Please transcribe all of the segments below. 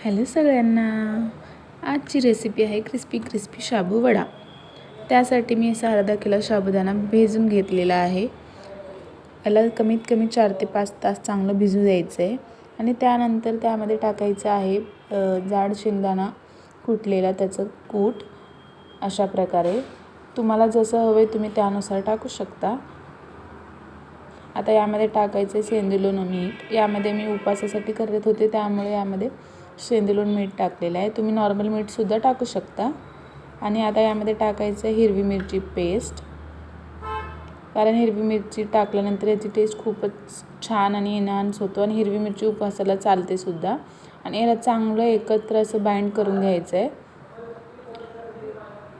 Hello सगळ्यांना, आजची recipe आहे क्रिस्पी शाबू वडा। त्यासाठी मी असा अर्धा किलो साबुदाणा भिजून घेतलेला आहे। याला कमीत कमी 4 ते 5 तास चांगलं भिजू द्यायचं आहे आणि त्यानंतर त्यामध्ये टाकायचं आहे जाड शेंगदाणा कुटलेला, त्याचं कूट। अशा प्रकारे तुम्हाला जसं हवे तुम्ही त्यानुसार टाकू शकता। आता यामध्ये टाकायचे सेंदूलोण मीठ। यामध्ये मी उपवासासाठी करत होते त्यामुळे यामध्ये सेंदूलोण मीठ टाकलेलं आहे। तुम्ही नॉर्मल मीठ सुद्धा टाकू शकता। आणि आता यामध्ये टाकायचं हिरवी मिरची पेस्ट, कारण हिरवी मिरची टाकल्यानंतर याची टेस्ट खूपच छान आणि एनहान्स होतो आणि हिरवी मिरची उपवासाला चालते सुद्धा। आणि याला चांगलं एकत्र असं बाइंड करून घ्यायचं आहे।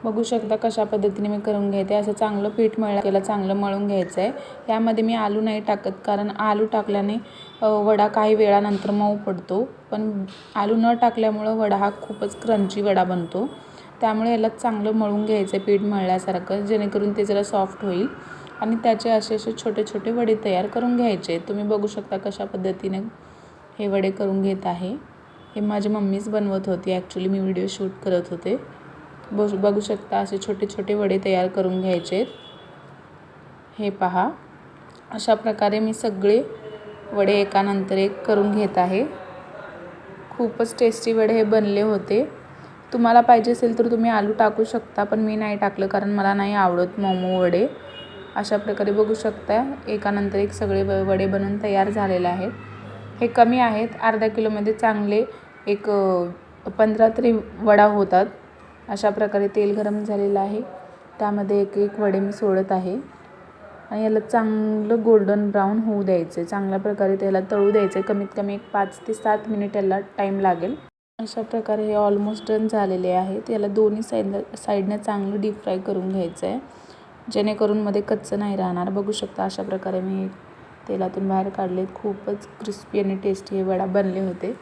बघू शकता कशा पद्धतीने मी करून घेते। असं चांगलं पीठ मळलं चांगलं मळून घ्यायचं आहे। यामध्ये मी आलू नाही टाकत, कारण आलू टाकल्याने वडा काही वेळानंतर मऊ पडतो, पण आलू न टाकल्यामुळे वडा हा खूपच क्रंची वडा बनतो। त्यामुळे याला चांगलं मळून घ्यायचं आहे पीठ मळल्यासारखं, जेणेकरून ते जरा सॉफ्ट होईल आणि त्याचे असे छोटे छोटे वडे तयार करून घ्यायचे। तुम्ही बघू शकता कशा पद्धतीने हे वडे करून घेत आहे। हे माझी मम्मीच बनवत होती, ॲक्च्युली मी व्हिडिओ शूट करत होते। बघू शकता असे छोटे छोटे वडे तयार करून घ्यायचे। हे पहा, अशा प्रकारे मी सगळे वडे एकानंतर एक करून घेत आहे। खूपच टेस्टी वडे हे बनले होते। तुम्हाला पाहिजे असेल तर तुम्ही आलू टाकू शकता, पण मी नाही टाकलं कारण मला नाही आवडत मोमो वडे। अशा प्रकारे बघू शकता एकानंतर एक सगळे वडे बनवून तयार झालेले आहेत। हे कमी आहेत, अर्धा किलोमध्ये चांगले एक 15 तरी वडा होतात। अशा प्रकारे तेल गरम झालेलं आहे, त्यामध्ये एक एक वडे मी सोडत आहे आणि याला चांगलं गोल्डन ब्राऊन होऊ द्यायचे। चांगल्या प्रकारे त्याला तळू द्यायचे। कमीत कमी 5 ते 7 मिनिट याला टाईम लागेल। अशा प्रकारे हे ऑलमोस्ट डन झालेले आहेत। याला दोन्ही साईडने चांगलं डीप फ्राय करून घ्यायचं आहे, जेणेकरून मध्ये कच्चं नाही राहणार। बघू शकता अशा प्रकारे मी तेलातून बाहेर काढले। खूपच क्रिस्पी आणि टेस्टी हे वडा बनले होते।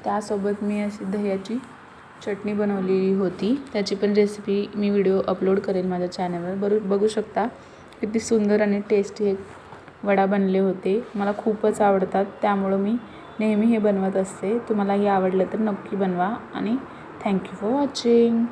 त्यासोबत मी अशी दह्याची चटणी बनवलेली होती, त्याची पण रेसिपी मी व्हिडिओ अपलोड करेन माझ्या चॅनलवर। बघू शकता किती सुंदर आणि टेस्टी हे वडा बनले होते। मला खूपच आवडतात, त्यामुळं मी नेहमी हे बनवत असते। तुम्हालाही आवडलं तर नक्की बनवा आणि थँक्यू फॉर वॉचिंग।